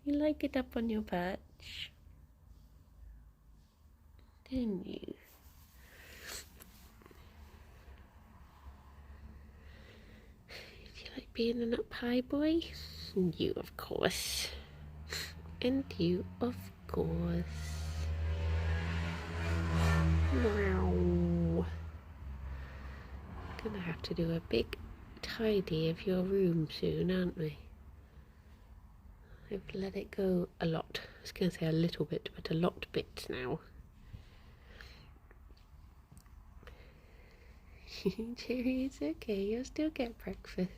You like it up on your perch, don't you? Do you like being an up high boy? You, of course. And you, of course. Wow. Gonna have to do a big tidy of your room soon, aren't we? I've let it go a lot. I was going to say a little bit, but a lot bit now. Gerry, it's okay. You'll still get breakfast.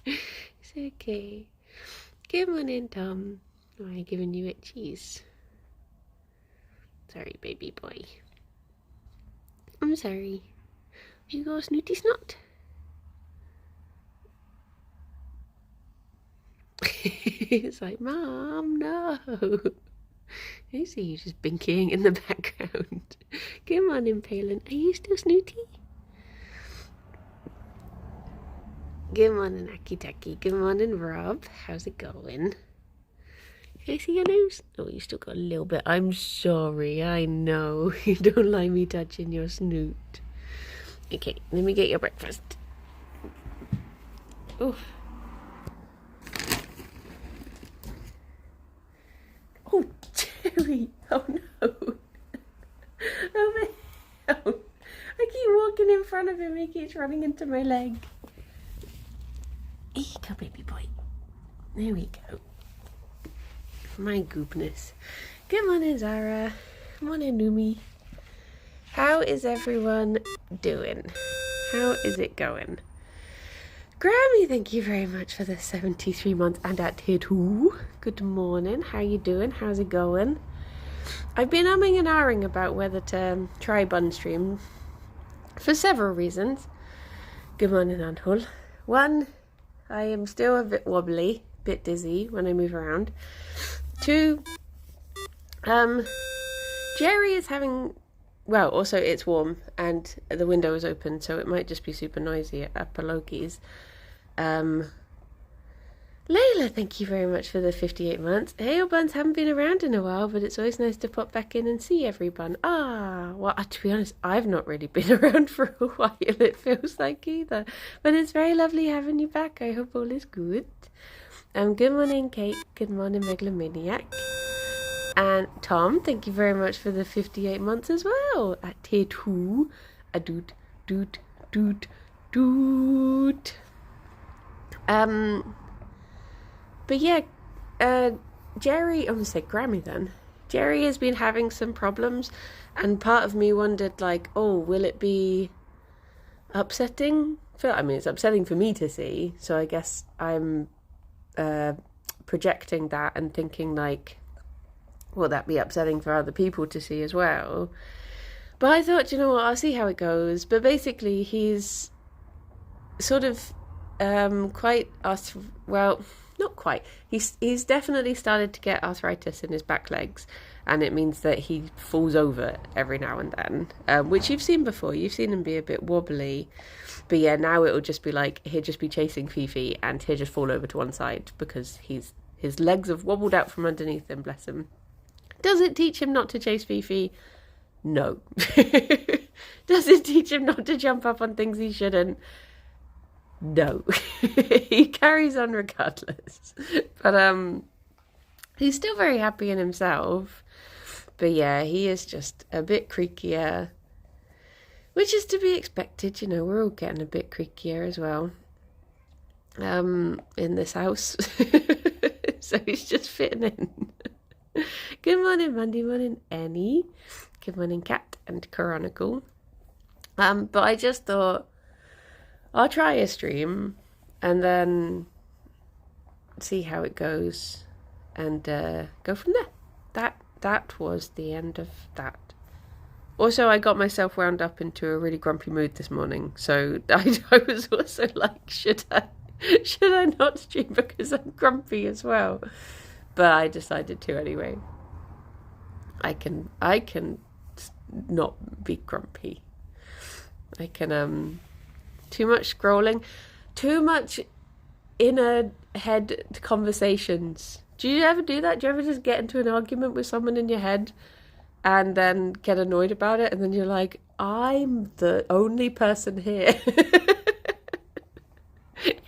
It's okay. Come on in, Tom. Why am I giving you itchies? Sorry, baby boy. I'm sorry. You got a snooty snot? It's like, Mom, no. I see you just binkying in the background. Come on in, Palin. Are you still snooty? Good morning, Aki Taki. Good morning, Rob. How's it going? Can I see your nose? Oh, you still got a little bit. I'm sorry. I know. You don't like me touching your snoot. Okay, let me get your breakfast. Oh. Oh, Gerry. Oh, no. Oh, my. Oh. I keep walking in front of him. He keeps running into my leg. Here you go, baby boy. There we go. My goodness. Good morning, Zara. Good morning, Numi. How is everyone doing? How is it going? Grammy, thank you very much for the 73 months and at tier 2. Good morning. How you doing? How's it going? I've been umming and ahhing about whether to try bun stream for several reasons. Good morning, Anhul. One, I am still a bit wobbly, a bit dizzy when I move around. 2, Gerry is having, well, also it's warm and the window is open, so it might just be super noisy at Paloki's. Layla, thank you very much for the 58 months. Hey, your buns haven't been around in a while, but it's always nice to pop back in and see everyone. Well, to be honest, I've not really been around for a while, it feels like either. But it's very lovely having you back. I hope all is good. Good morning, Kate. Good morning, Megalomaniac. And Tom, thank you very much for the 58 months as well. At tier 2. A doot, doot, doot, doot. But yeah, Gerry, I'm going to say Grammy then. Gerry has been having some problems, and part of me wondered, like, oh, will it be upsetting? I mean, it's upsetting for me to see, so I guess I'm projecting that and thinking, like, will that be upsetting for other people to see as well? But I thought, you know what, I'll see how it goes. But basically, he's sort of quite well, not quite. He's definitely started to get arthritis in his back legs, and it means that he falls over every now and then, which you've seen before. You've seen him be a bit wobbly, but yeah, now it'll just be like he'll just be chasing Fifi and he'll just fall over to one side because his legs have wobbled out from underneath him. Bless him. Does it teach him not to chase Fifi? No. Does it teach him not to jump up on things he shouldn't? No. He carries on regardless. But he's still very happy in himself. But yeah, he is just a bit creakier, which is to be expected. You know, we're all getting a bit creakier as well in this house. So he's just fitting in. Good morning, Monday morning, Annie. Good morning, Kat and Chronicle. But I just thought I'll try a stream and then see how it goes and go from there. That was the end of that. Also, I got myself wound up into a really grumpy mood this morning, so I was also like, should I not stream because I'm grumpy as well? But I decided to anyway. I can not be grumpy. I can too much scrolling, too much inner head conversations Do you ever do that? Do you ever just get into an argument with someone in your head and then get annoyed about it, and then you're like, I'm the only person here.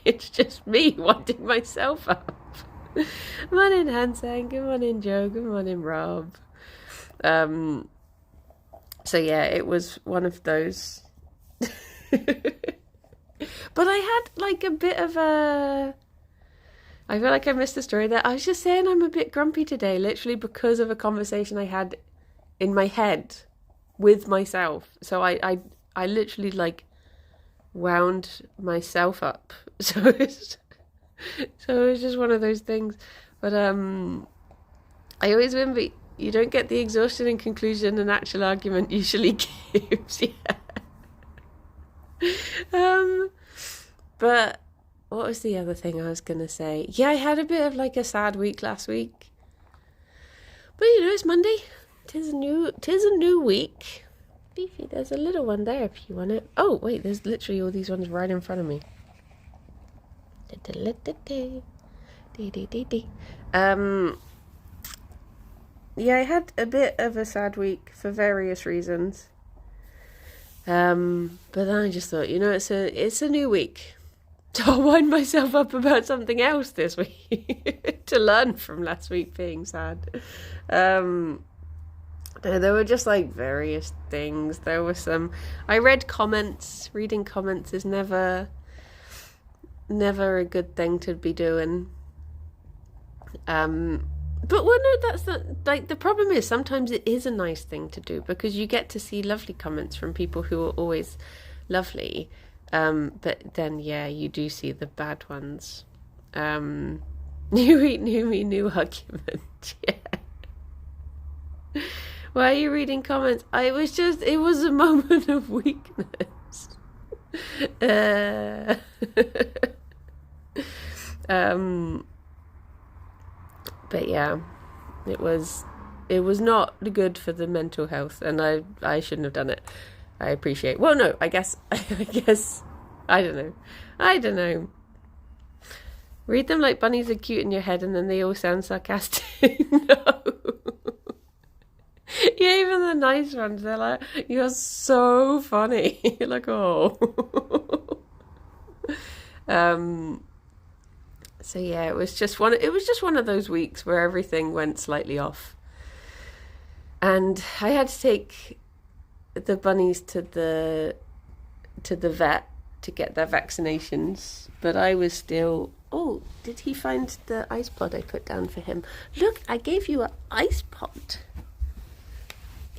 It's just me wanting myself up. Morning, Hansen. Good morning, Joe. Good morning, Rob. So yeah, it was one of those. But I had like a bit of a... I feel like I missed the story there. I was just saying I'm a bit grumpy today, literally because of a conversation I had in my head with myself. So I literally like wound myself up. So it was just one of those things. But I always remember, you don't get the exhaustion and conclusion an actual argument usually gives. Yeah. But what was the other thing I was going to say? Yeah, I had a bit of like a sad week last week. But you know, it's Monday. Tis a new week. Beefy, there's a little one there if you want it. Oh, wait, there's literally all these ones right in front of me. Yeah, I had a bit of a sad week for various reasons. But then I just thought, you know, it's a new week. So I'll wind myself up about something else this week to learn from last week being sad. There were just like various things. There were some... I read comments. Reading comments is never a good thing to be doing. But well, no, that's not... Like, the problem is sometimes it is a nice thing to do because you get to see lovely comments from people who are always lovely. But then, yeah, you do see the bad ones. New week, new me, new argument. Yeah. Why are you reading comments? It was a moment of weakness. But yeah, it was not good for the mental health, and I shouldn't have done it. I appreciate... Well, no, I guess, I don't know. Read them like bunnies are cute in your head and then they all sound sarcastic. No. Yeah, even the nice ones, they're like, you're so funny. You're like, oh. So yeah, it was just one of those weeks where everything went slightly off. And I had to take the bunnies to the vet to get their vaccinations, but I was still... Oh, did he find the ice pod I put down for him? Look, I gave you an ice pod.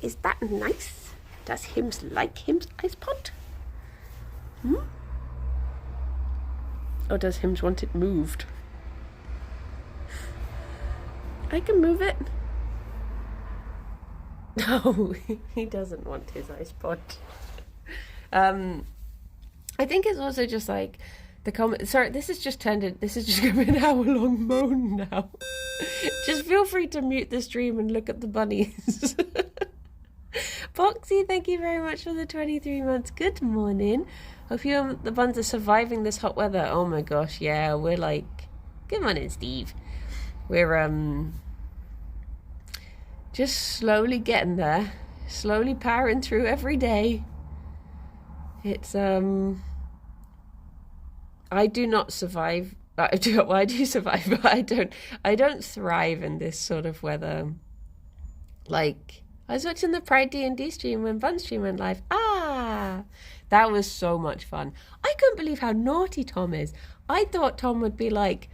Is that nice? Does Hims like Hims ice pod? Or does Hims want it moved? I can move it. No, he doesn't want his ice pod. I think it's also just like the comment. Sorry, this is just going to be an hour-long moan now. Just feel free to mute the stream and look at the bunnies. Boxy, thank you very much for the 23 months. Good morning. Hope the buns are surviving this hot weather. Oh my gosh, yeah, we're like... Good morning, Steve. We're just slowly getting there. Slowly powering through every day. It's I do not survive. I do survive, but I don't thrive in this sort of weather. Like, I was watching the Pride D&D stream when Bun stream went live. That was so much fun. I couldn't believe how naughty Tom is. I thought Tom would be like,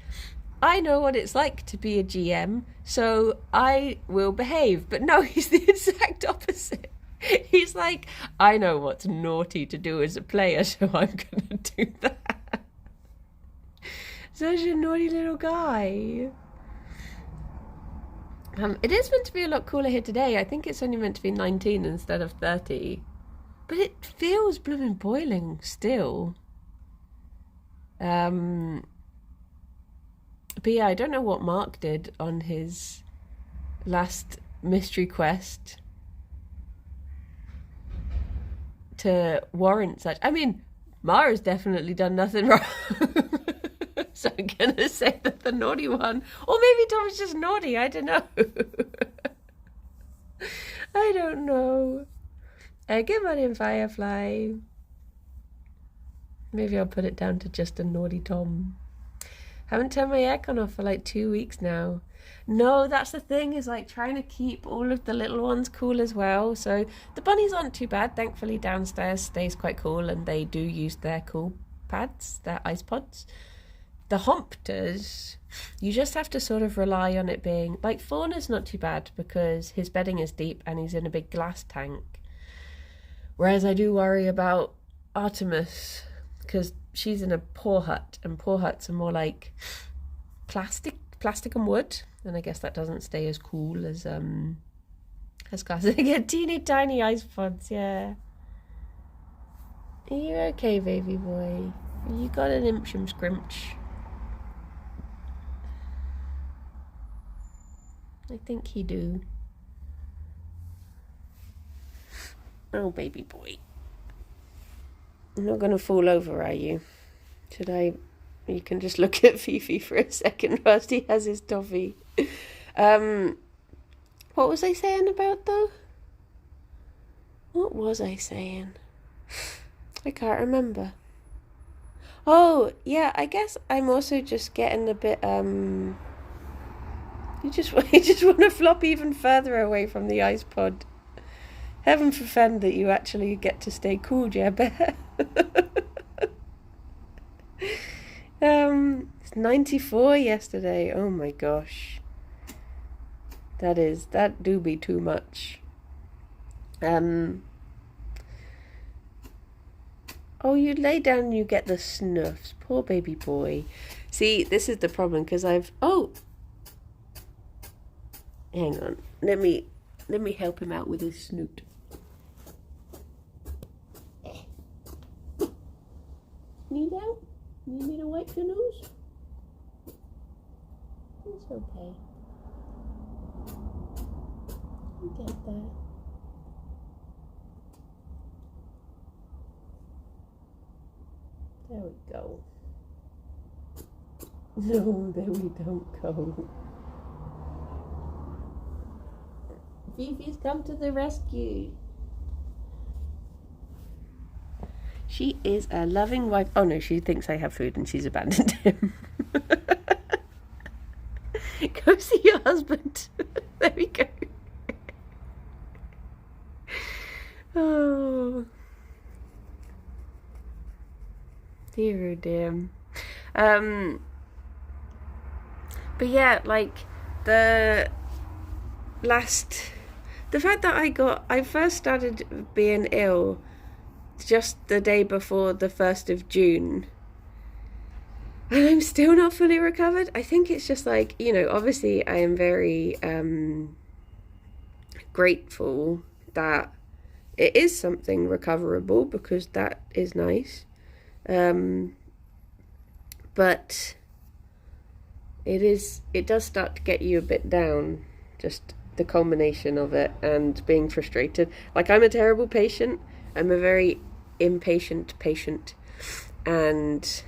I know what it's like to be a GM, so I will behave. But no, he's the exact opposite. He's like, I know what's naughty to do as a player, so I'm going to do that. Such a naughty little guy. It is meant to be a lot cooler here today. I think it's only meant to be 19 instead of 30. But it feels blooming boiling still. But yeah, I don't know what Mark did on his last mystery quest to warrant such. I mean, Mara's definitely done nothing wrong. So I'm going to say that the naughty one, or maybe Tom is just naughty, I don't know. I don't know. Good morning, Firefly. Maybe I'll put it down to just a naughty Tom. Haven't turned my aircon off for like 2 weeks now. No, that's the thing, is like trying to keep all of the little ones cool as well. So the bunnies aren't too bad. Thankfully downstairs stays quite cool, and they do use their cool pads, their ice pods. The Hompters, you just have to sort of rely on it being, like Fauna's not too bad because his bedding is deep and he's in a big glass tank. Whereas I do worry about Artemis because she's in a poor hut, and poor huts are more like plastic and wood, and I guess that doesn't stay as cool as classic. Get teeny tiny ice pods, yeah. Are you okay, baby boy? You got an impsham scrimch? I think he do. Oh, baby boy. You're not going to fall over, are you? Should I? You can just look at Fifi for a second whilst he has his toffee. What was I saying about, though? What was I saying? I can't remember. Oh, yeah, I guess I'm also just getting a bit, You just want to flop even further away from the ice pod. Heaven forfend that you actually get to stay cool, yeah, Bear. It's 94 yesterday. Oh my gosh. That do be too much. Oh, you lay down and you get the snuffs. Poor baby boy. See, this is the problem, because oh! Hang on. Let me help him out with his snoot. Need out? Need me to wipe your nose? It's okay. You get there. There we go. No, there we don't go. Fifi's come to the rescue. She is a loving wife. Oh no, she thinks I have food and she's abandoned him. Go see your husband. There we go. Oh. Dear, oh dear. But yeah, like the fact that I first started being ill just the day before the 1st of June, and I'm still not fully recovered. I think it's just like, obviously I am very grateful that it is something recoverable, because that is nice. But it does start to get you a bit down, just the culmination of it and being frustrated. Like, I'm a terrible patient. I'm a very impatient patient, and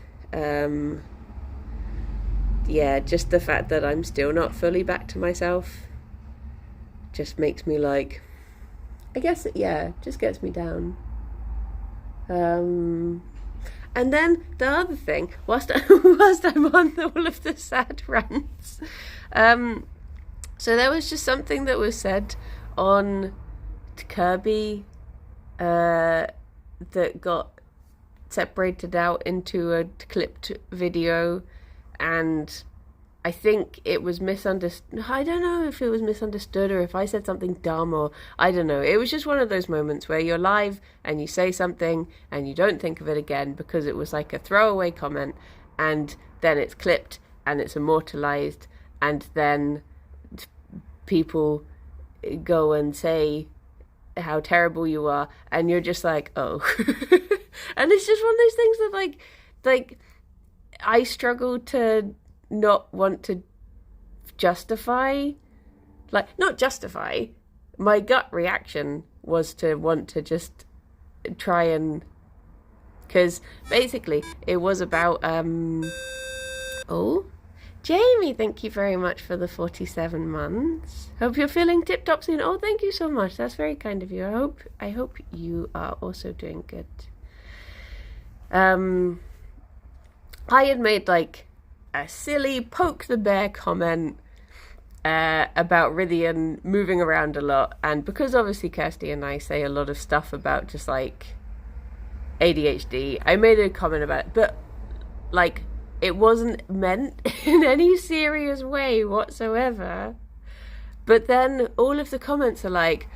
yeah, just the fact that I'm still not fully back to myself just makes me like, I guess just gets me down. And then the other thing, whilst I'm on all of the sad rants, so there was just something that was said on Kirby that got separated out into a clipped video, and I think it was misunderstood. I don't know if it was misunderstood or if I said something dumb, or I don't know. It was just one of those moments where you're live and you say something and you don't think of it again because it was like a throwaway comment, and then it's clipped and it's immortalized, and then people go and say how terrible you are, and you're just like, oh. And it's just one of those things that like I struggle to not want to justify, not justify. My gut reaction was to want to just try and, because basically it was about Oh, Jamie, thank you very much for the 47 months. Hope you're feeling tip-top soon. Oh, thank you so much. That's very kind of you. I hope you are also doing good. I had made like a silly poke the bear comment about Rythian moving around a lot, and because obviously Kirsty and I say a lot of stuff about just like ADHD, I made a comment about it, but like it wasn't meant in any serious way whatsoever. But then all of the comments are like,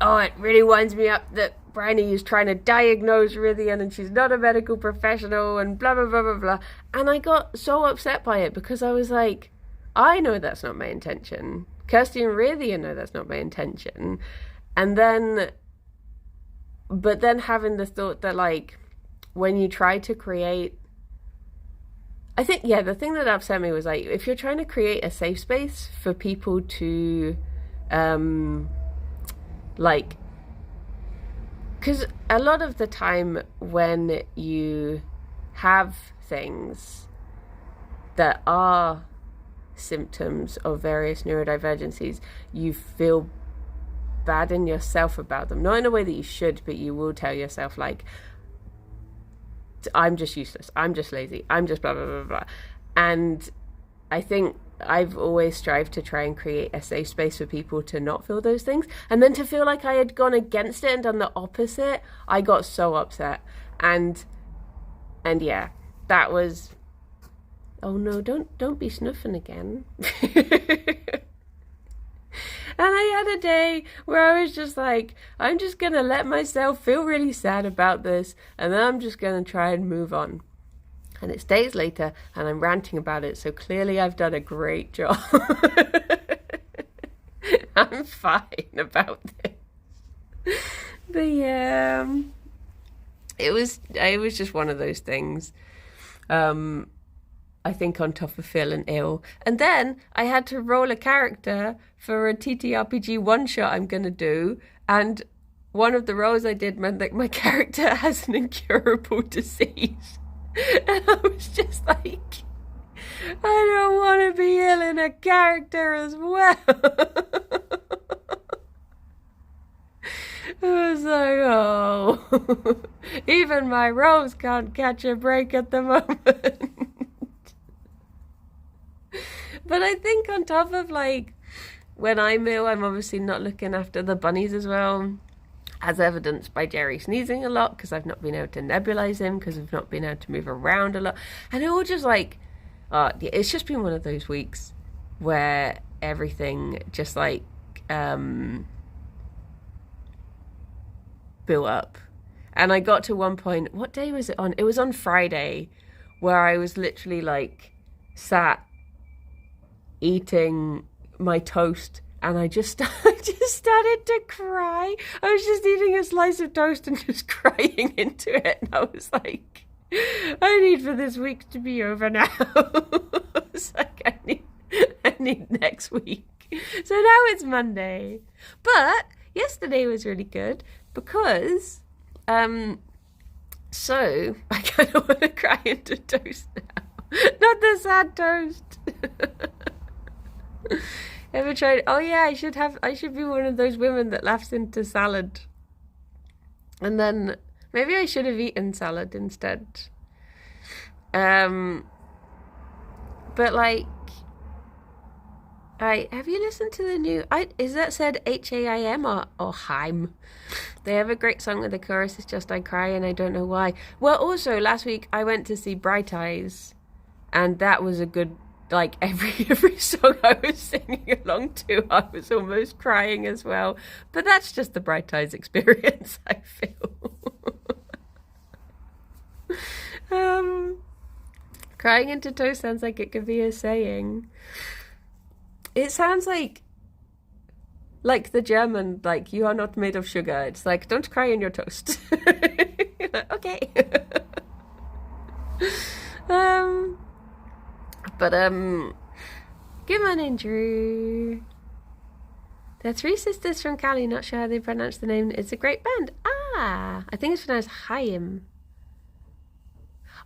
oh, it really winds me up that Bryony is trying to diagnose Rythian and she's not a medical professional and blah, blah, blah, blah, blah. And I got so upset by it because I was like, I know that's not my intention. Kirsty and Rythian know that's not my intention. And then, but then having the thought that like, when you try to create, I think, yeah, the thing that upset me was like, if you're trying to create a safe space for people to, like, because a lot of the time when you have things that are symptoms of various neurodivergencies, you feel bad in yourself about them. Not in a way that you should, but you will tell yourself, like, I'm just useless, I'm just lazy, I'm just blah, blah, blah, blah. And I think I've always strived to try and create a safe space for people to not feel those things. And then to feel like I had gone against it and done the opposite, I got so upset. And yeah, that was, oh no, don't be snuffing again. And I had a day where I was just like, I'm just going to let myself feel really sad about this, and then I'm just going to try and move on. And it's days later, and I'm ranting about it, so clearly I've done a great job. I'm fine about this. But yeah, it was just one of those things. I think on top of feeling ill. And then I had to roll a character for a TTRPG one-shot I'm going to do. And one of the rolls I did meant that my character has an incurable disease. And I was just like, I don't want to be ill in a character as well. I was like, oh, even my rolls can't catch a break at the moment. But I think on top of like, when I'm ill, I'm obviously not looking after the bunnies as well, as evidenced by Gerry sneezing a lot because I've not been able to nebulize him, because I've not been able to move around a lot. And it all just like, it's just been one of those weeks where everything just like built up. And I got to one point, what day was it on? It was on Friday, where I was literally like sat eating my toast, and I just started to cry. I was just eating a slice of toast and just crying into it, and I was like, I need for this week to be over now. I was like, I need next week. So now it's Monday. But yesterday was really good because so I kind of want to cry into toast now. Not the sad toast. Ever tried? Oh yeah, I should be one of those women that laughs into salad. And then maybe I should have eaten salad instead. But like, have you listened to the new? Is that said HAIM or Haim? They have a great song with the chorus. It's just I cry and I don't know why. Well, also last week I went to see Bright Eyes, and that was a good. Like every song I was singing along to, I was almost crying as well. But that's just the Bright Eyes experience, I feel. Crying into toast sounds like it could be a saying. It sounds like the German, like, you are not made of sugar. It's like, don't cry in your toast. Okay. But, good morning, Drew. They're three sisters from Cali, not sure how they pronounce the name. It's a great band. I think it's pronounced Chaim.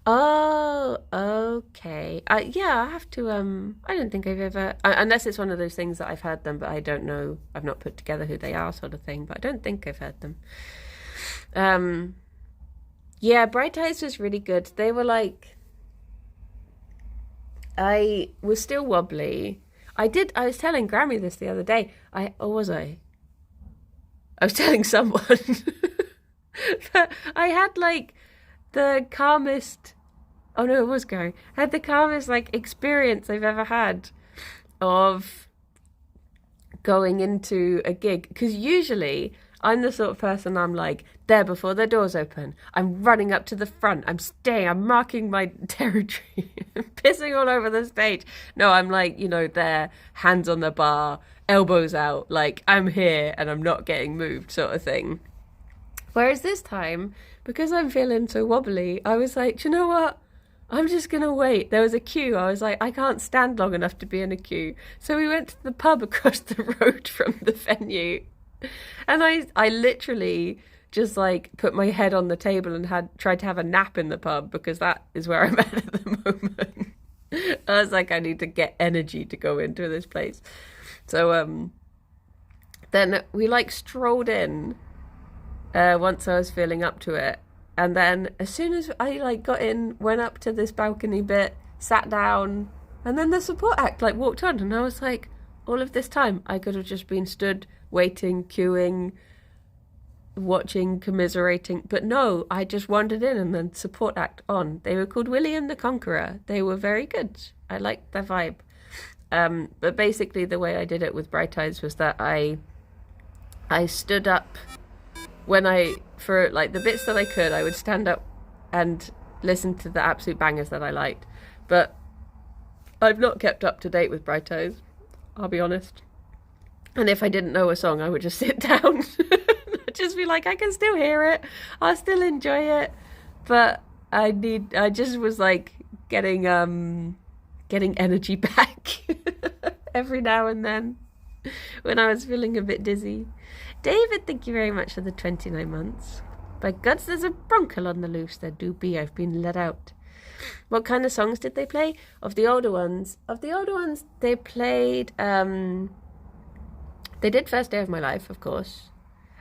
Oh, okay. Yeah, I have to. I don't think I've ever, unless it's one of those things that I've heard them, but I don't know. I've not put together who they are, sort of thing. But I don't think I've heard them. Um, yeah, Bright Eyes was really good. They were like, I was still wobbly. I was telling Grammy this the other day. Or was I? I was telling someone. But I had like the calmest. Oh no, it was Gary. I had the calmest like experience I've ever had of going into a gig, because usually I'm the sort of person, I'm like there before the doors open. I'm running up to the front. I'm staying. I'm marking my territory. Pissing all over the stage. No, I'm like, there, hands on the bar, elbows out, like I'm here and I'm not getting moved, sort of thing. Whereas this time, because I'm feeling so wobbly, I was like, do you know what? I'm just going to wait. There was a queue. I was like, I can't stand long enough to be in a queue. So we went to the pub across the road from the venue. And I literally just like put my head on the table and tried to have a nap in the pub, because that is where I'm at the moment. I was like, I need to get energy to go into this place. So then we like strolled in once I was feeling up to it. And then as soon as I like got in, went up to this balcony bit, sat down, and then the support act like walked on, and I was like, all of this time I could have just been stood waiting, queuing, watching, commiserating, but no, I just wandered in and then support act on. They were called William the Conqueror. They were very good. I liked their vibe. But basically the way I did it with Bright Eyes was that I stood up for like the bits that I could. I would stand up and listen to the absolute bangers that I liked. But I've not kept up to date with Bright Eyes, I'll be honest. And if I didn't know a song, I would just sit down. I'd just be like, I can still hear it. I'll still enjoy it. But I just was like getting energy back every now and then when I was feeling a bit dizzy. David, thank you very much for the 29 months. By gods, there's a bronco on the loose. There do be. I've been let out. What kind of songs did they play? Of the older ones, they played, they did First Day of My Life, of course.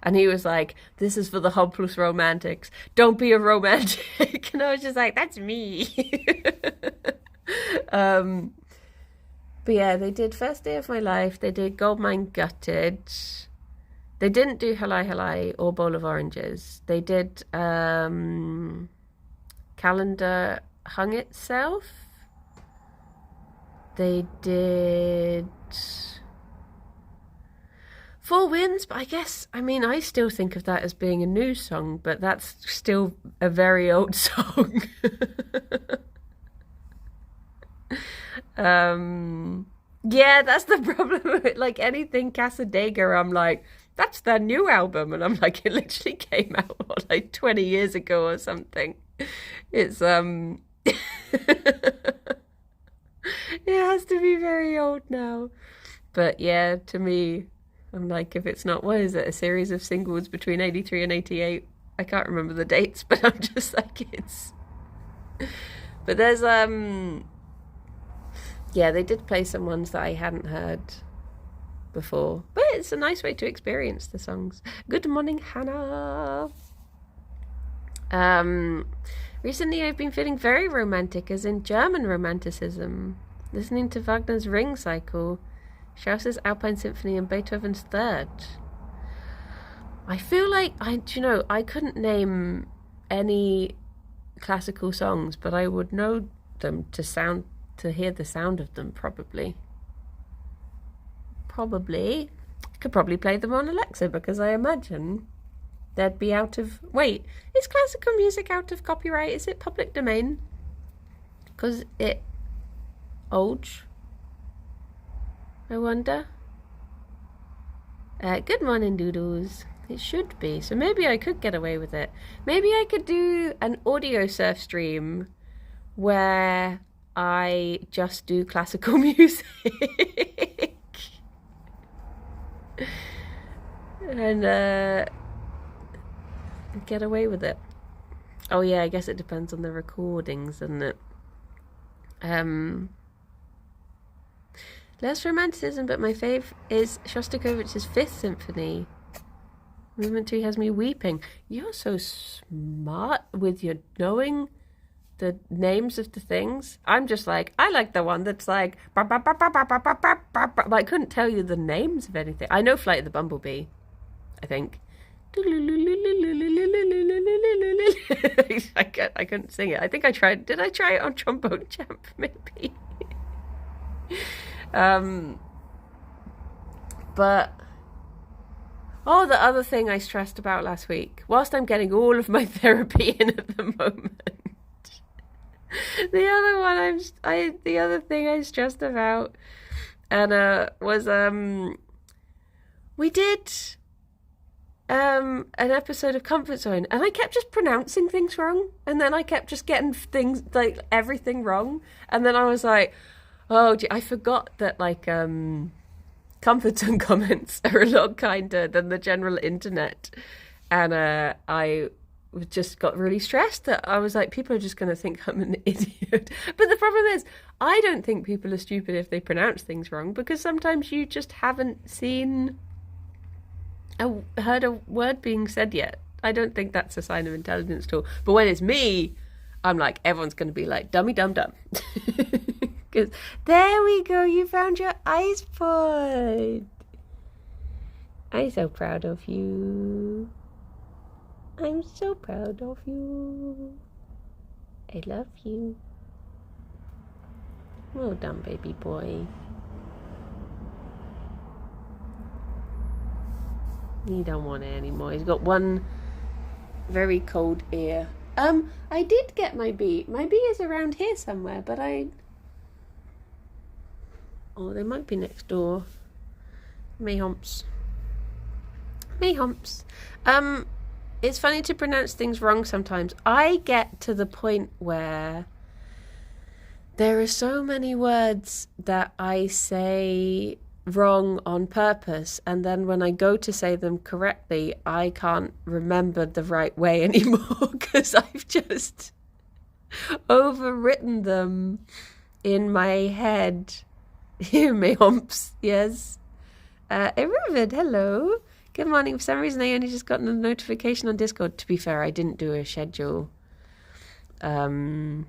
And he was like, this is for the hopeless romantics. Don't be a romantic. And I was just like, that's me. But yeah, they did First Day of My Life. They did Goldmine Gutted. They didn't do Halai Halai or Bowl of Oranges. They did Calendar Hung Itself. They did Four Winds, but I still think of that as being a new song, but that's still a very old song. Yeah, that's the problem with it. Like anything Casadega, I'm like, that's their new album, and I'm like, it literally came out like 20 years ago or something. It's it has to be very old now. But yeah, to me, I'm like, if it's not, what is it, a series of singles between 83 and 88? I can't remember the dates, but I'm just like, it's... But there's, yeah, they did play some ones that I hadn't heard before. But it's a nice way to experience the songs. Good morning, Hannah. Recently I've been feeling very romantic, as in German romanticism. Listening to Wagner's Ring Cycle, Strauss's Alpine Symphony, and Beethoven's Third. I feel like, I couldn't name any classical songs, but I would know them to hear the sound of them, probably. Could probably play them on Alexa, because I imagine they'd be out of... Wait, is classical music out of copyright? Is it public domain? Because it... old? I wonder. Good morning, doodles. It should be. So maybe I could get away with it. Maybe I could do an audio surf stream where I just do classical music. And get away with it. Oh yeah, I guess it depends on the recordings, doesn't it? Um, Less romanticism, but my fave is Shostakovich's Fifth Symphony. Movement 2 has me weeping. You're so smart with your knowing the names of the things. I'm just like, I like the one that's like, but I couldn't tell you the names of anything. I know Flight of the Bumblebee, I think. I couldn't sing it. I think I tried. Did I try it on Trombone Champ? Maybe. But the other thing I stressed about last week, whilst I'm getting all of my therapy in at the moment, the other thing I stressed about, and was we did an episode of Comfort Zone, and I kept just pronouncing things wrong, and then I kept just getting things like everything wrong, and then I was like, oh, I forgot that like Comfort Zone comments are a lot kinder than the general internet, and I just got really stressed that I was like, people are just going to think I'm an idiot. But the problem is, I don't think people are stupid if they pronounce things wrong, because sometimes you just haven't heard a word being said yet. I don't think that's a sign of intelligence at all. But when it's me, I'm like, everyone's going to be like, dummy dum dum. Because there we go, you found your ice pod. I'm so proud of you. I'm so proud of you. I love you. Well done, baby boy. He don't want it anymore. He's got one very cold ear. I did get my bee. My bee is around here somewhere, but oh, they might be next door. Mayhomps. It's funny to pronounce things wrong sometimes. I get to the point where there are so many words that I say wrong on purpose, and then when I go to say them correctly, I can't remember the right way anymore because I've just overwritten them in my head. Mayhomps, yes. Irvid, hello. Good morning. For some reason, I only just got a notification on Discord. To be fair, I didn't do a schedule. I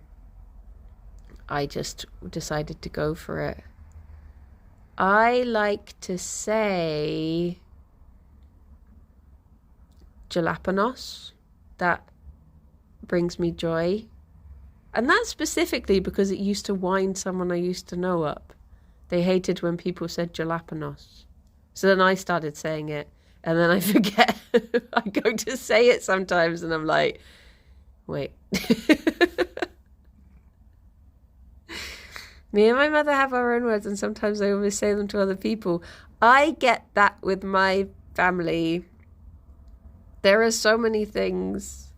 just decided to go for it. I like to say jalapenos. That brings me joy. And that's specifically because it used to wind someone I used to know up. They hated when people said jalapenos. So then I started saying it. And then I forget. I go to say it sometimes and I'm like, wait. Me and my mother have our own words, and sometimes I always say them to other people. I get that with my family. There are so many things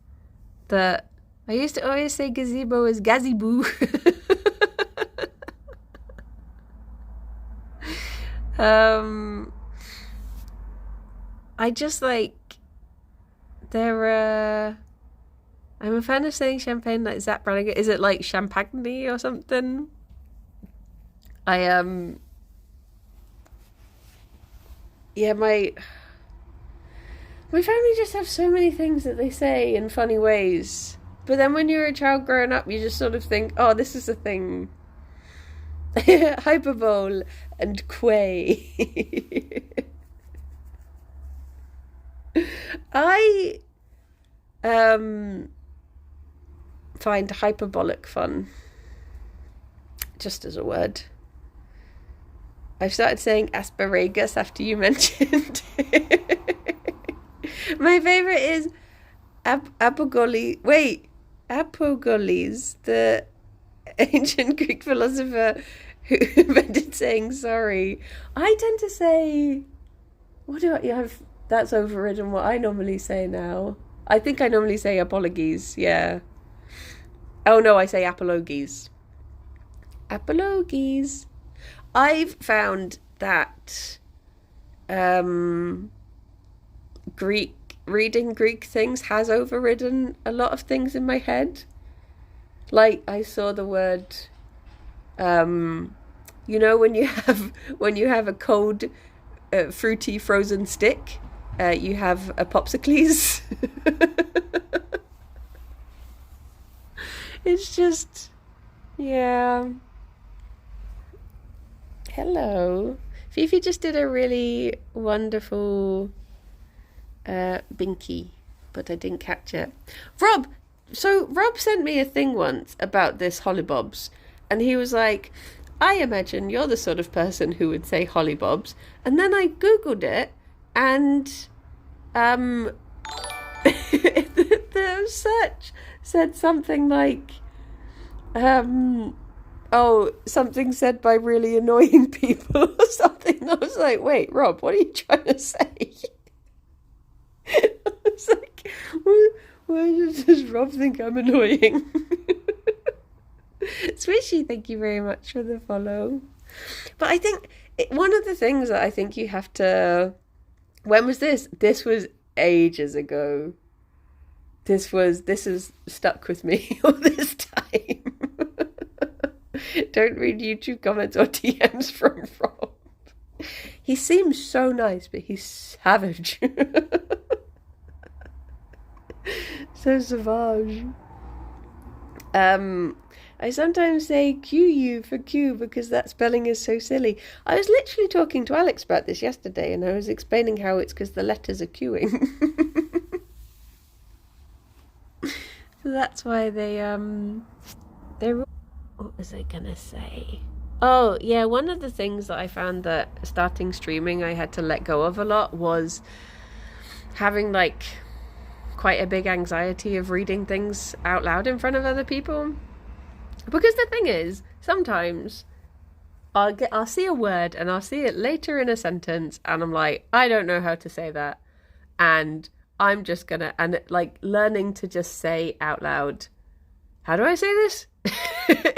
that I used to always say gazebo is gazeboo. I just like I'm a fan of saying champagne like Zach Brannigan. Is it like champagne or something? Yeah, my family just have so many things that they say in funny ways. But then when you're a child growing up, you just sort of think, oh, this is a thing. Hyperbole and quay. I find hyperbolic fun, just as a word. I've started saying asparagus after you mentioned it. My favourite is Apogoles, the ancient Greek philosopher who invented saying sorry. I tend to say, what do I have? That's overridden what I normally say now. I think I normally say apologies, yeah. Oh no, I say apologies. Apologies. I've found that Greek reading Greek things has overridden a lot of things in my head. Like I saw the word, when you have a cold, fruity frozen stick, you have a popsicles. It's just, yeah. Hello. Fifi just did a really wonderful binky, but I didn't catch it. Rob sent me a thing once about this hollybobs, and he was like, I imagine you're the sort of person who would say hollybobs. And then I Googled it, and the search said something like, something said by really annoying people or something. I was like, wait, Rob, what are you trying to say? I was like, why does Rob think I'm annoying? Swishy, thank you very much for the follow. But I think one of the things that I think you have to... When was this? This was ages ago. This has stuck with me all this time. Don't read YouTube comments or DMs from Rob. He seems so nice, but he's savage. So savage. I sometimes say QU for Q because that spelling is so silly. I was literally talking to Alex about this yesterday, and I was explaining how it's because the letters are queuing. So that's why they're... What was I gonna say? Oh, yeah, one of the things that I found that starting streaming I had to let go of a lot was having, like, quite a big anxiety of reading things out loud in front of other people. Because the thing is, sometimes I'll see a word and I'll see it later in a sentence and I'm like, I don't know how to say that. And I'm just gonna, and like learning to just say out loud, how do I say this?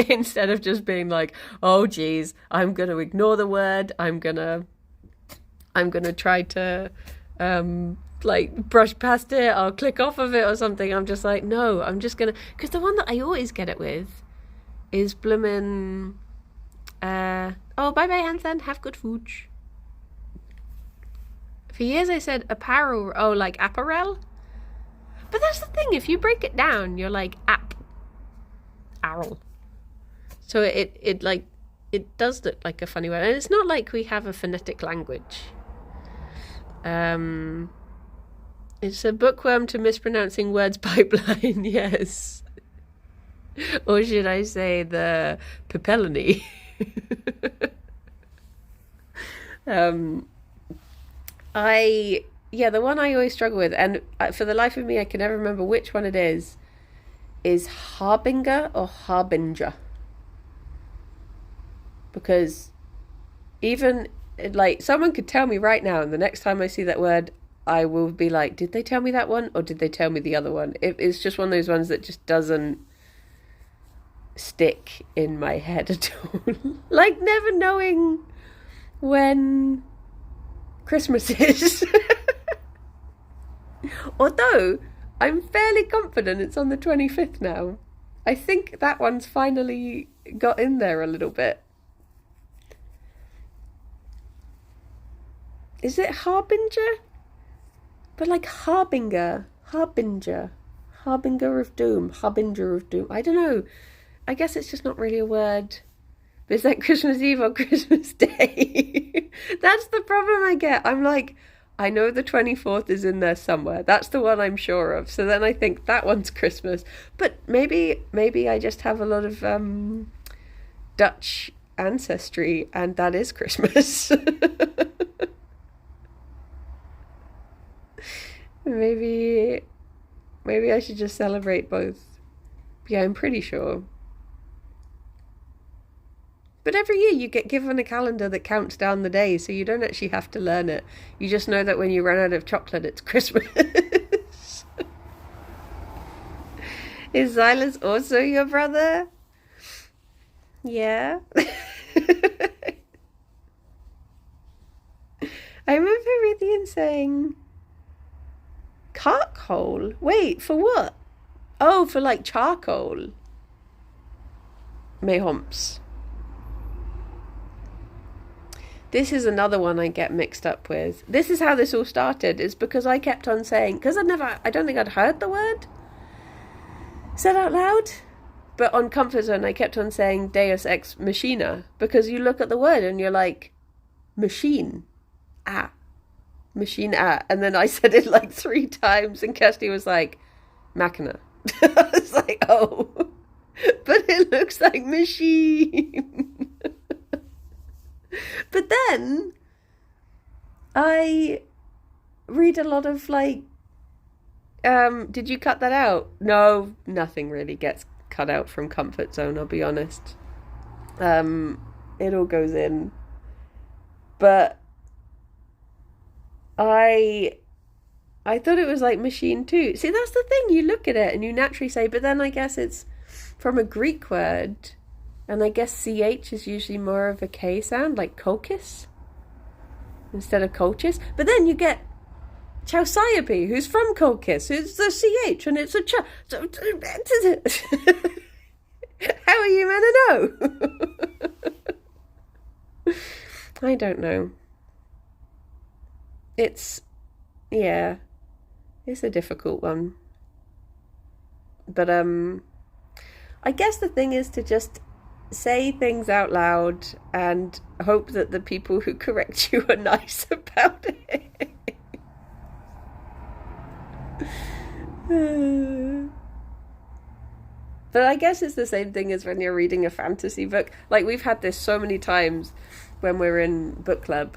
Instead of just being like, oh geez, I'm gonna ignore the word. I'm gonna try to like brush past it. I'll click off of it or something. I'm just like, no, I'm just gonna, because the one that I always get it with is bloomin', bye bye Hansen, have good food. For years I said apparel, like apparel. But that's the thing, if you break it down, you're like apparel. So it does look like a funny word. And it's not like we have a phonetic language. It's a bookworm to mispronouncing words pipeline, yes. Or should I say the papellony? The one I always struggle with, and for the life of me I can never remember which one it is harbinger or harbinger. Because even, like, someone could tell me right now, and the next time I see that word, I will be like, did they tell me that one, or did they tell me the other one? It's just one of those ones that just doesn't stick in my head at all. Like never knowing when Christmas is. Although I'm fairly confident it's on the 25th now. I think that one's finally got in there a little bit. Is it harbinger? But like harbinger of doom, harbinger of doom. I don't know. I guess it's just not really a word. But is that Christmas Eve or Christmas Day? That's the problem I get. I'm like, I know the 24th is in there somewhere. That's the one I'm sure of. So then I think that one's Christmas. But maybe I just have a lot of Dutch ancestry and that is Christmas. Maybe I should just celebrate both. Yeah, I'm pretty sure. But every year you get given a calendar that counts down the days, so you don't actually have to learn it. You just know that when you run out of chocolate, it's Christmas. Is Silas also your brother? Yeah. I remember Rithian saying, Charcoal? Wait, for what? Oh, for like charcoal. Mayhomps. This is another one I get mixed up with. This is how this all started, is because I kept on saying, because I don't think I'd heard the word said out loud, but on Comfort Zone I kept on saying Deus Ex Machina, because you look at the word and you're like, machine, machine, and then I said it like 3 times and Kirsty was like, Machina. I was like, oh, but it looks like machine. But then I read a lot of like, did you cut that out? No, nothing really gets cut out from Comfort Zone, I'll be honest. It all goes in. But I thought it was like machine too. See, that's the thing, you look at it and you naturally say, but then I guess it's from a Greek word. And I guess CH is usually more of a K sound, like Colchis, instead of Colchis. But then you get Chalciope, who's from Colchis, who's the CH, and it's a Ch. How are you meant to know? I don't know. It's a difficult one. But I guess the thing is to just say things out loud and hope that the people who correct you are nice about it. But I guess it's the same thing as when you're reading a fantasy book. Like, we've had this so many times when we're in book club,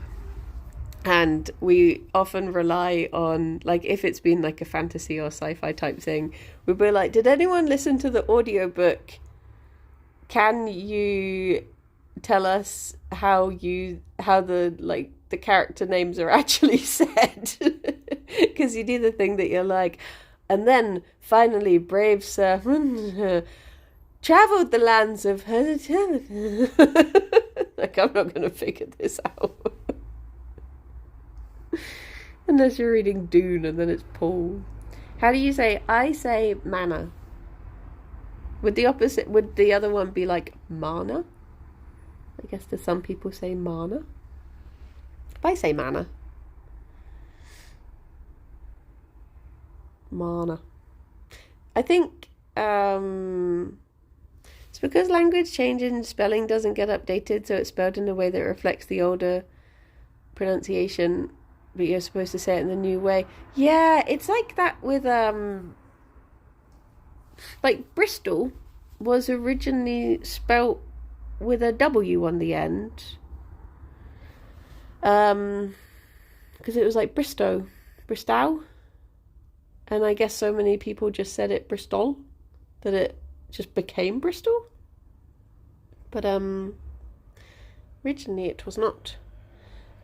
and we often rely on, like, if it's been like a fantasy or sci-fi type thing, we'll be like, did anyone listen to the audiobook? Can you tell us how the character names are actually said? Because you do the thing that you're like, and then finally brave Sir travelled the lands of like, I'm not going to figure this out. Unless you're reading Dune and then it's Paul. How do you say? I say manna. Would the other one be like mana? I guess there's some people say mana. I say mana. Mana. I think it's because language changes and spelling doesn't get updated, so it's spelled in a way that reflects the older pronunciation, but you're supposed to say it in the new way. Yeah, it's like that with like Bristol was originally spelt with a W on the end. Because it was like Bristow. And I guess so many people just said it Bristol that it just became Bristol. But originally it was not.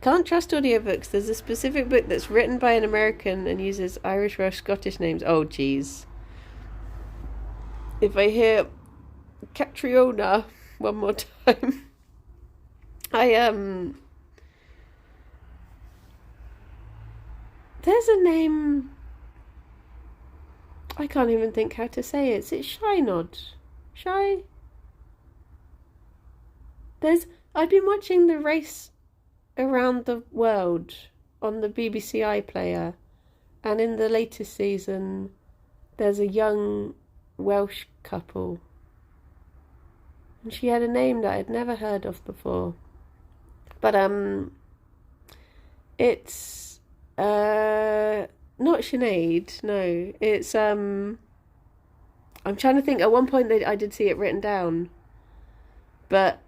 Can't trust audiobooks. There's a specific book that's written by an American and uses Irish, Welsh, Scottish names. Oh, jeez. If I hear Catriona one more time, there's a name, I can't even think how to say it. Is it Shynod? Shy? I've been watching the race around the world on the BBC iPlayer, and in the latest season there's a young Welsh couple, and she had a name that I'd never heard of before, but it's not Sinead, no, it's I'm trying to think. At one point I did see it written down, but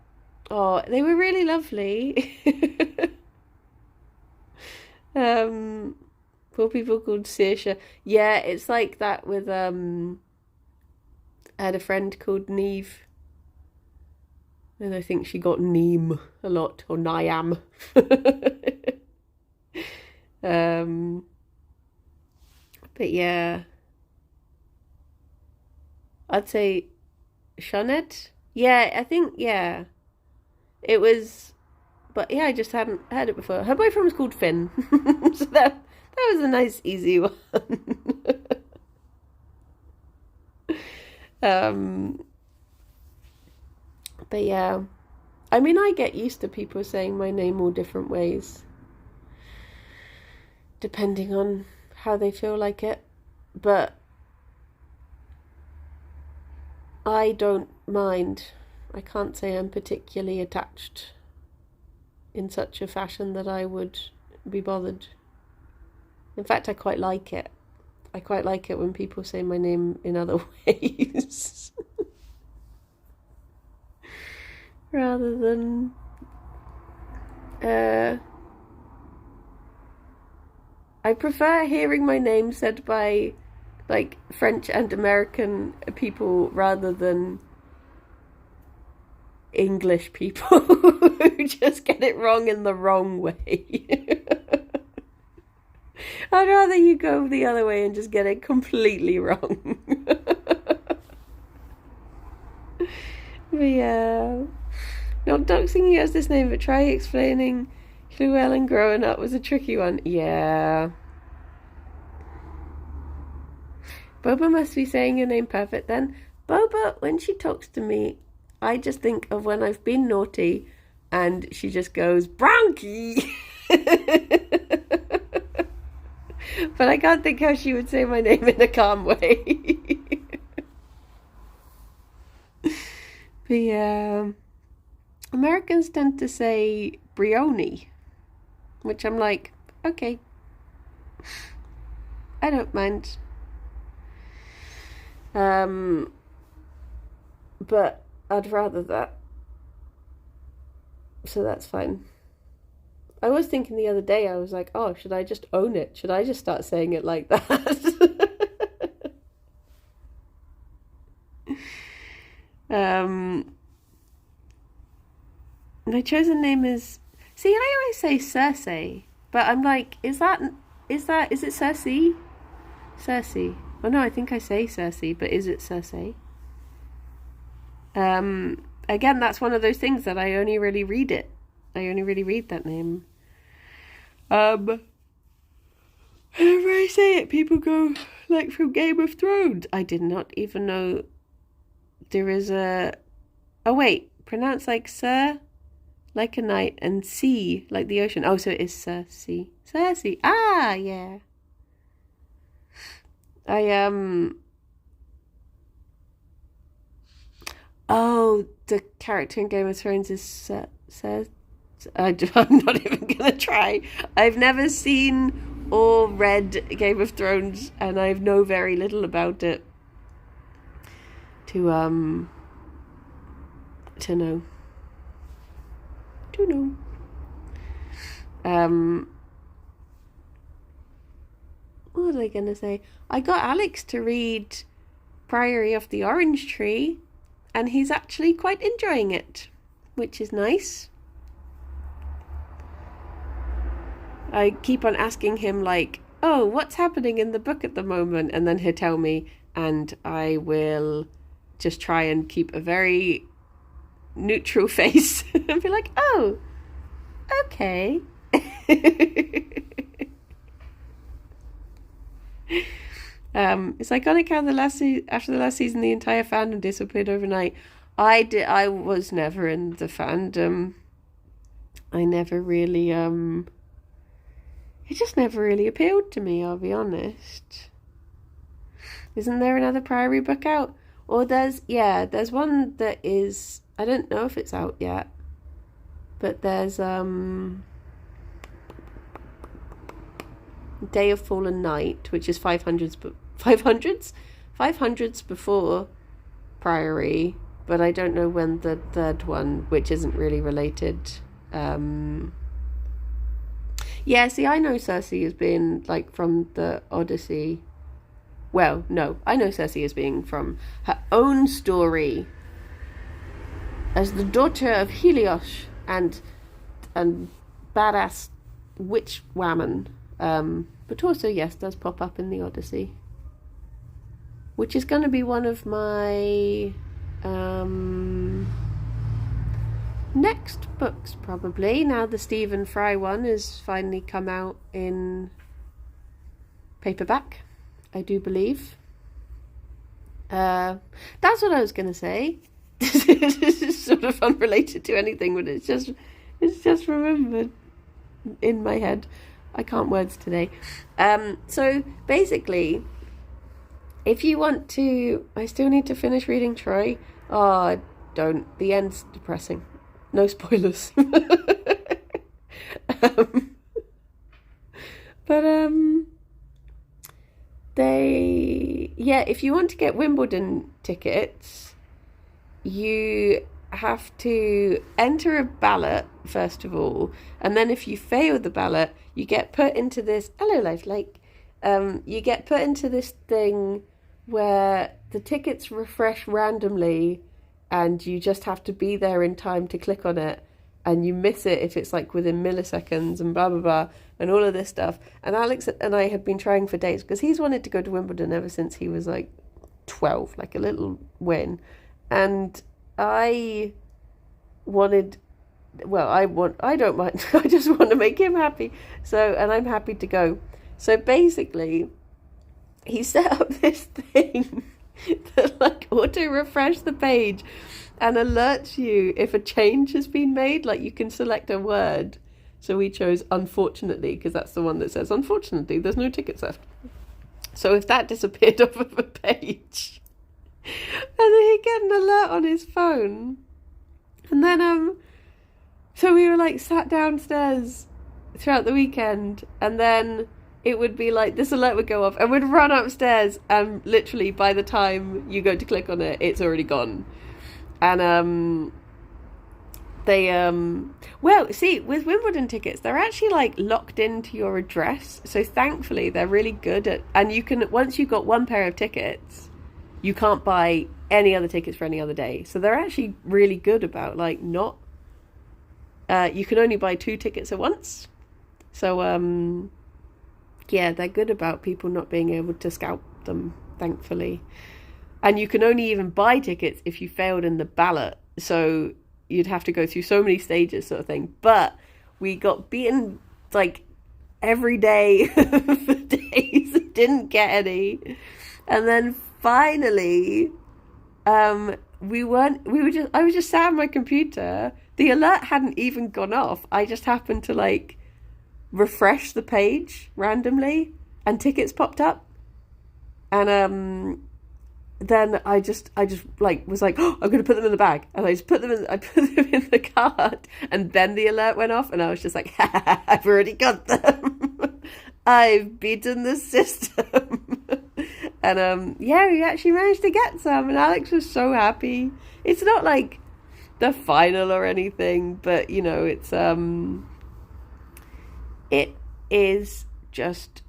they were really lovely. Poor people called Saoirse. Yeah, it's like that with I had a friend called Neve, and I think she got Neem a lot, or Niam. But yeah, I'd say Sinead. Yeah, I think, yeah, it was But yeah, I just hadn't heard it before. Her boyfriend was called Finn. So that was a nice, easy one. um, but yeah, I mean, I get used to people saying my name all different ways, depending on how they feel like it. But I don't mind. I can't say I'm particularly attached in such a fashion that I would be bothered. In fact, I quite like it. I quite like it when people say my name in other ways. Rather than I prefer hearing my name said by like French and American people rather than English people who just get it wrong in the wrong way. I'd rather you go the other way and just get it completely wrong. But yeah. Not doxing you as this name, but try explaining Llewellyn growing up was a tricky one. Yeah. Boba must be saying your name perfect then. Boba, when she talks to me, I just think of when I've been naughty and she just goes, Bronky! But I can't think how she would say my name in a calm way. But yeah, Americans tend to say Brioni, which I'm like, okay, I don't mind. But I'd rather that. So that's fine. I was thinking the other day, I was like, oh, should I just own it? Should I just start saying it like that? My chosen name is... See, I always say Cersei, but I'm like, is it Cersei? Cersei. Oh no, I think I say Cersei, but is it Cersei? Again, that's one of those things that I only really read it. I only really read that name. Whenever I say it, people go, like from Game of Thrones. I did not even know there is a... Oh wait, pronounced like Sir, like a knight, and sea, like the ocean. Oh, so it is Cersei. Cersei. Ah, yeah. Oh, the character in Game of Thrones is I'm not even gonna try. I've never seen or read Game of Thrones, and I know very little about it to know. What was I gonna say? I got Alex to read Priory of the Orange Tree, and he's actually quite enjoying it, which is nice. I keep on asking him, like, oh, what's happening in the book at the moment? And then he'll tell me, and I will just try and keep a very neutral face and be like, oh, okay. It's iconic how after the last season, the entire fandom disappeared overnight. I was never in the fandom. I never really, it just never really appealed to me, I'll be honest. Isn't there another Priory book out? Or there's one that is, I don't know if it's out yet, but there's, Day of Fallen Night, which is 500s before Priory, but I don't know when the third one, which isn't really related. Yeah, see, I know Cersei as being like from the Odyssey. Well, no, I know Cersei as being from her own story as the daughter of Helios and badass witch woman. But also, yes, does pop up in the Odyssey, which is going to be one of my next books, probably. Now the Stephen Fry one has finally come out in paperback, I do believe. That's what I was going to say. This is sort of unrelated to anything, but it's just remembered in my head. I can't words today. So basically, if you want to, I still need to finish reading Troy. Oh, don't. The end's depressing. No spoilers. If you want to get Wimbledon tickets, you have to enter a ballot first of all, and then if you fail the ballot, you get put into this you get put into this thing where the tickets refresh randomly, and you just have to be there in time to click on it, and you miss it if it's like within milliseconds and blah blah blah and all of this stuff. And Alex and I had been trying for days because he's wanted to go to Wimbledon ever since he was like 12, like a little win. And I don't mind. I just want to make him happy. And I'm happy to go. So basically, he set up this thing that like auto refresh the page and alerts you if a change has been made. Like you can select a word. So we chose unfortunately, because that's the one that says unfortunately there's no tickets left. So if that disappeared off of a page, and then he'd get an alert on his phone. And then so we were like sat downstairs throughout the weekend, and then it would be like this alert would go off and we'd run upstairs, and literally by the time you go to click on it, it's already gone. And with Wimbledon tickets, they're actually like locked into your address. So thankfully they're really good at, and you can, once you've got one pair of tickets, you can't buy any other tickets for any other day. So they're actually really good about like not, you can only buy 2 tickets at once. So they're good about people not being able to scalp them, thankfully. And you can only even buy tickets if you failed in the ballot. So you'd have to go through so many stages, sort of thing. But we got beaten like every day for days, didn't get any. And then finally, I was just sat on my computer. The alert hadn't even gone off. I just happened to like refresh the page randomly and tickets popped up. And then I just like was like, oh, I'm going to put them in the bag, and I put them in the cart, and then the alert went off, and I was just like, I've already got them. I've beaten the system. And we actually managed to get some, and Alex was so happy. It's not like the final or anything, but you know, it's it is just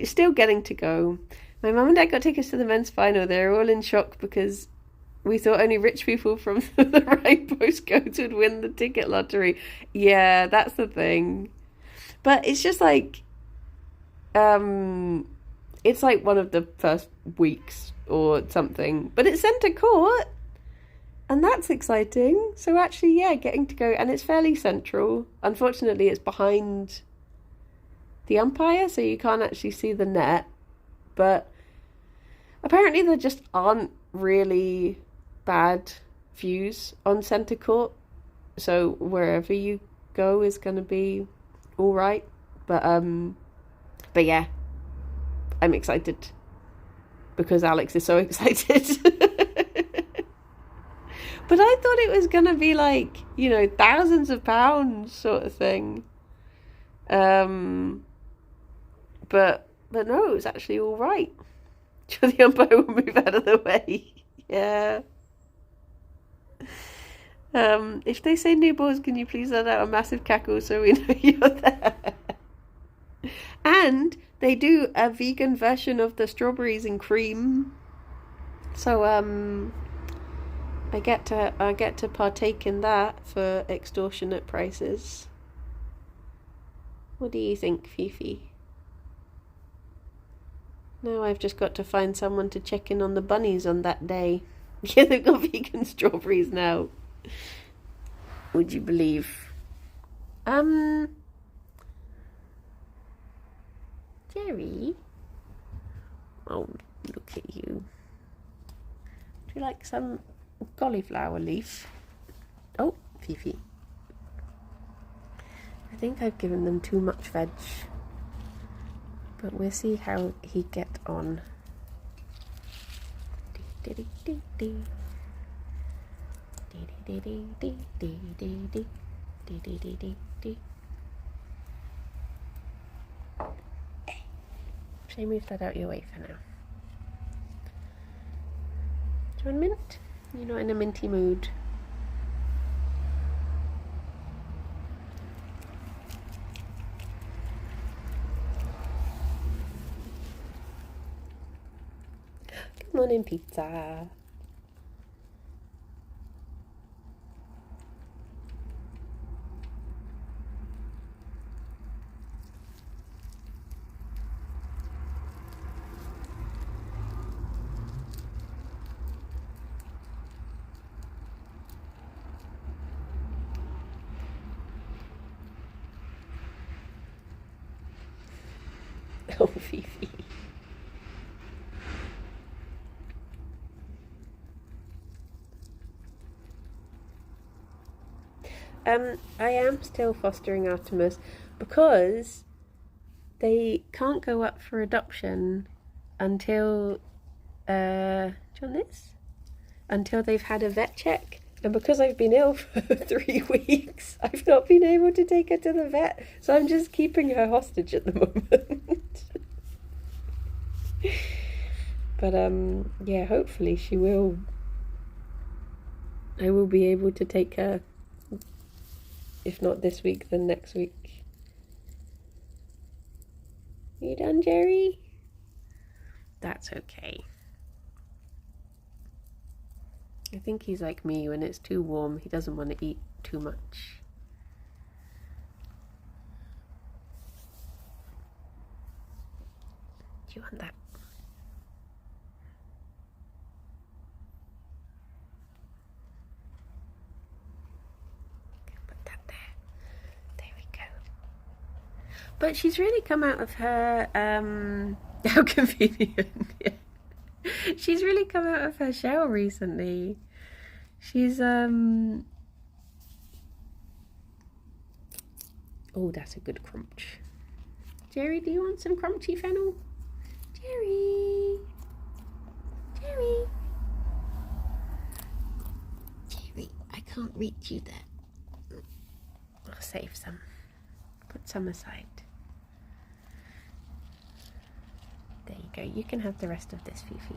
still getting to go. My mum and dad got tickets to the men's final. They're all in shock because we thought only rich people from the right postcodes would win the ticket lottery. Yeah, that's the thing. But it's just like, it's like one of the first weeks or something. But it's centre court, and that's exciting. So actually, getting to go, and it's fairly central. Unfortunately, it's behind the umpire, so you can't actually see the net. But apparently there just aren't really bad views on centre court, so wherever you go is going to be all right. But yeah, I'm excited because Alex is so excited. But I thought it was going to be like, you know, thousands of pounds sort of thing. But no, it was actually all right. The umpire will move out of the way. Yeah. If they say new balls, can you please let out a massive cackle so we know you're there? And they do a vegan version of the strawberries and cream. So I get to partake in that for extortionate prices. What do you think, Fifi? Now I've just got to find someone to check in on the bunnies on that day. Yeah, they've got vegan strawberries now. would you believe? Gerry? Oh, look at you. Do you like some cauliflower leaf? Oh, Fifi. I think I've given them too much veg. But we'll see how he get on. Shall I move that out your way for now? Do you want mint? You're not in a minty mood. Good morning, pizza. Oh, Fifi. I am still fostering Artemis because they can't go up for adoption until, do you want this? Until they've had a vet check. And because I've been ill for 3 weeks, I've not been able to take her to the vet. So I'm just keeping her hostage at the moment. But, yeah, hopefully she will. I will be able to take her. If not this week, then next week. You done, Gerry? That's okay. I think he's like me. When it's too warm, he doesn't want to eat too much. Do you want that? Put that there. There we go. But she's really come out of her, how convenient. Yeah. She's really come out of her shell recently. She's, oh, that's a good crunch. Gerry, do you want some crunchy fennel? Gerry! Gerry! Gerry, I can't reach you there. I'll save some. Put some aside. There you go. You can have the rest of this, Fifi.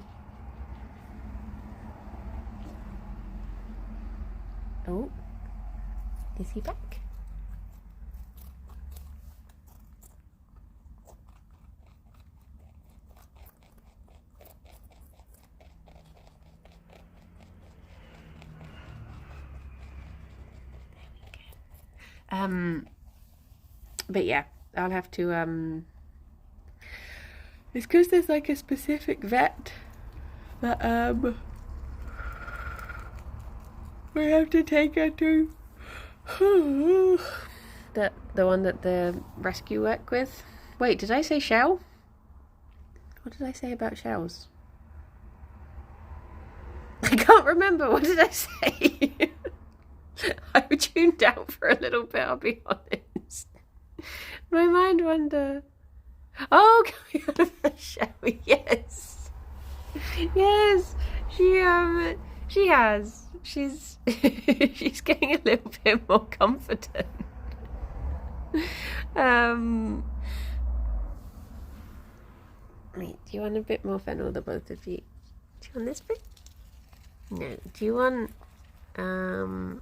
Oh, is he back? There we go. But yeah, I'll have to, it's because there's like a specific vet that, we have to take her to. The one that the rescue work with. Wait, did I say shell? What did I say about shells? I can't remember. What did I say? I tuned out for a little bit, I'll be honest. My mind wandered. Oh, coming out of the shower, yes. Yes, she has. She's she's getting a little bit more confident. Wait, do you want a bit more fennel, the both of you? Do you want this bit? No. Do you want, I'll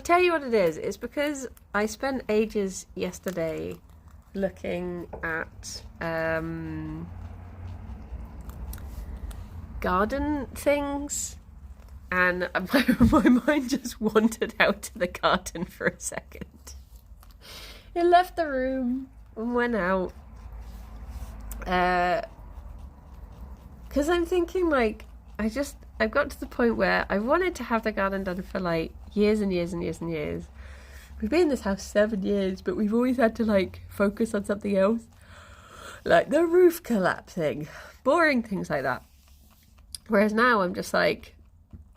tell you what it is. It's because I spent ages yesterday looking at garden things, and my mind just wandered out to the garden for a second. It left the room and went out. Because I'm thinking, like, I've got to the point where I wanted to have the garden done for like years and years and years and years. We've been in this house 7 years, but we've always had to like focus on something else, like the roof collapsing, boring things like that. Whereas now I'm just like,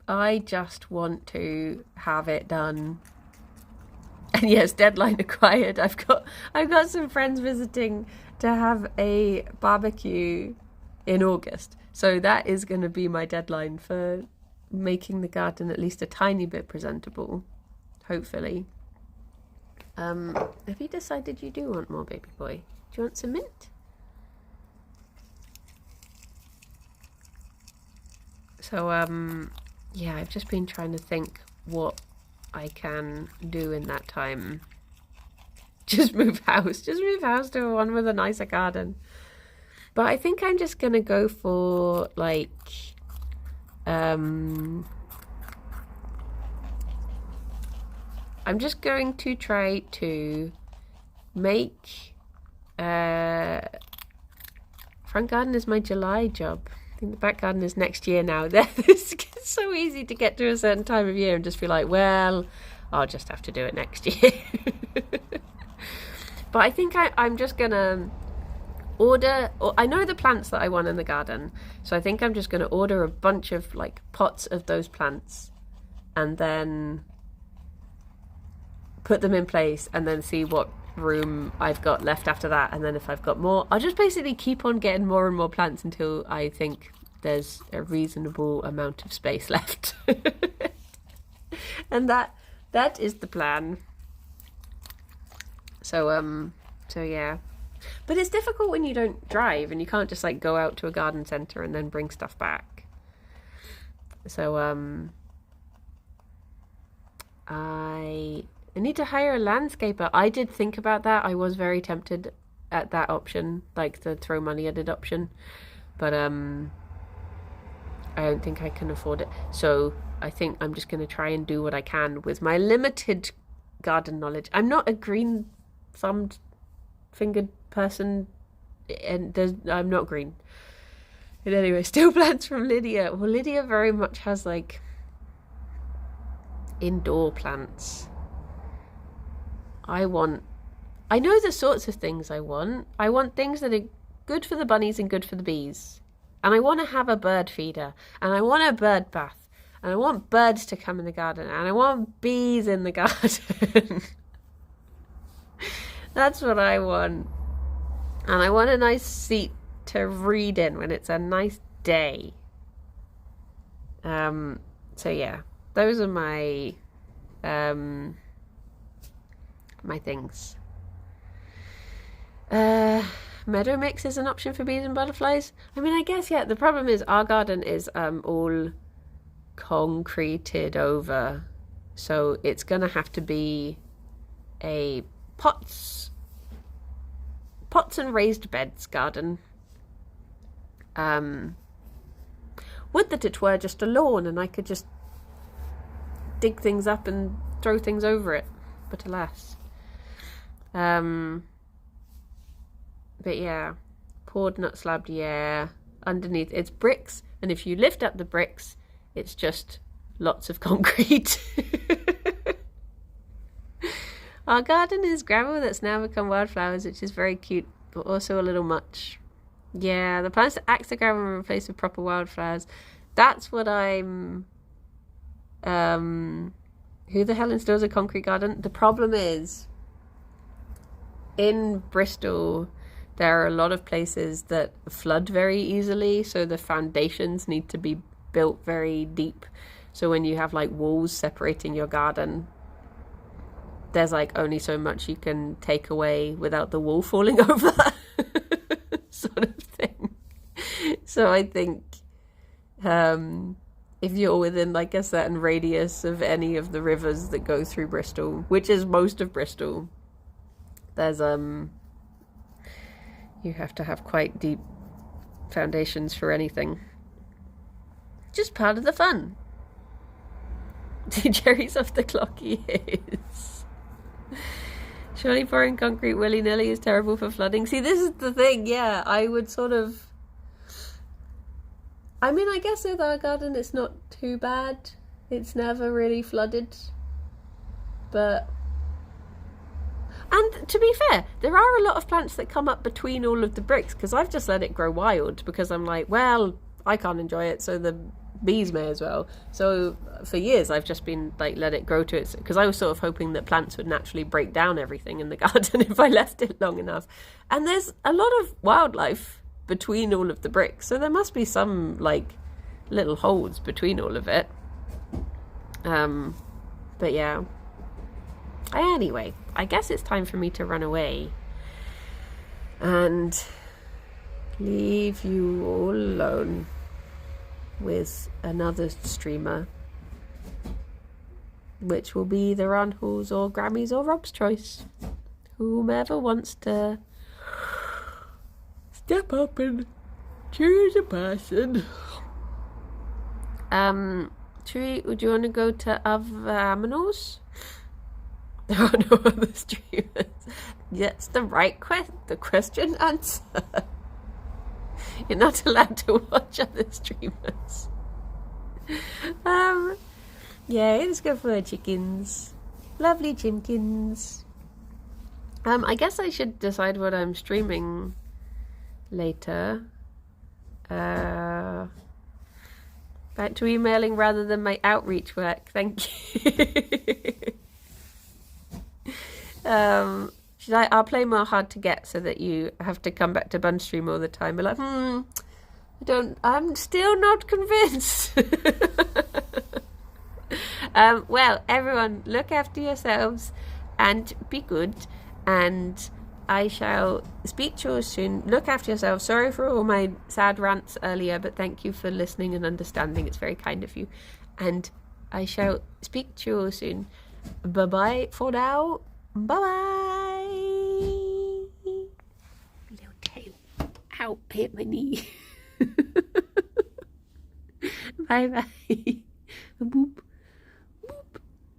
I just want to have it done. And yes, deadline acquired. I've got some friends visiting to have a barbecue in August. So that is going to be my deadline for making the garden at least a tiny bit presentable, hopefully. Have you decided you do want more, baby boy? Do you want some mint? So, yeah, I've just been trying to think what I can do in that time. Just move house to one with a nicer garden. But I think I'm just gonna go for like I'm just going to try to make front garden is my July job. I think the back garden is next year now. It's so easy to get to a certain time of year and just be like, well, I'll just have to do it next year. But I think I'm just gonna order, or I know the plants that I want in the garden, so I think I'm just going to order a bunch of like pots of those plants and then put them in place and then see what room I've got left after that. And then if I've got more, I'll just basically keep on getting more and more plants until I think there's a reasonable amount of space left. And that is the plan. So yeah. But it's difficult when you don't drive and you can't just like go out to a garden centre and then bring stuff back. So I need to hire a landscaper. I did think about that. I was very tempted at that option, like the throw money at it option. But I don't think I can afford it. So I think I'm just going to try and do what I can with my limited garden knowledge. I'm not a green-thumbed fingered person, and I'm not green. And anyway, still plants from Lydia. Well, Lydia very much has like indoor plants. I know the sorts of things I want. I want things that are good for the bunnies and good for the bees. And I want to have a bird feeder. And I want a bird bath. And I want birds to come in the garden. And I want bees in the garden. That's what I want. And I want a nice seat to read in when it's a nice day. So yeah, those are my my things. Meadow mix is an option for bees and butterflies. I mean, I guess, yeah, the problem is our garden is all concreted over. So it's going to have to be a pots and raised beds garden. Would that it were just a lawn and I could just dig things up and throw things over it. But alas. But yeah, poured not slabbed, yeah. Underneath it's bricks, and if you lift up the bricks, it's just lots of concrete. Our garden is gravel that's now become wildflowers, which is very cute, but also a little much. Yeah, the plans to axe the gravel and replace with proper wildflowers. That's what I'm... Who the hell installs a concrete garden? The problem is, in Bristol, there are a lot of places that flood very easily, so the foundations need to be built very deep. So when you have like walls separating your garden, there's like only so much you can take away without the wall falling over, sort of thing. So I think if you're within like a certain radius of any of the rivers that go through Bristol, which is most of Bristol, there's you have to have quite deep foundations for anything. Just part of the fun. Jerry's off the clock, he is. Surely pouring concrete willy-nilly is terrible for flooding. See, this is the thing, yeah. I would sort of... I mean, I guess with our garden it's not too bad. It's never really flooded. But... And to be fair, there are a lot of plants that come up between all of the bricks, because I've just let it grow wild, because I'm like, well, I can't enjoy it, so the bees may as well. So for years I've just been like, let it grow to its... Because I was sort of hoping that plants would naturally break down everything in the garden if I left it long enough. And there's a lot of wildlife between all of the bricks, so there must be some like little holes between all of it. But yeah. Anyway, I guess it's time for me to run away and leave you all alone with another streamer, which will be either Ranhuls or Grammy's or Rob's choice. Whomever wants to step up and choose a person. Would you want to go to other aminals? There are no other streamers. That's the right the question answer. You're not allowed to watch other streamers. Yeah, let's go for chickens. Lovely chimkins. I guess I should decide what I'm streaming later. Back to emailing rather than my outreach work. Thank you. I'll play more hard to get so that you have to come back to Bun Stream all the time. Be like, I'm still not convinced. Well, everyone, look after yourselves and be good, and I shall speak to you soon. Look after yourselves. Sorry for all my sad rants earlier, but thank you for listening and understanding. It's very kind of you. And I shall speak to you soon. Bye-bye for now. Bye-bye. Little tail. Ow, I hit my knee. Bye-bye. Boop.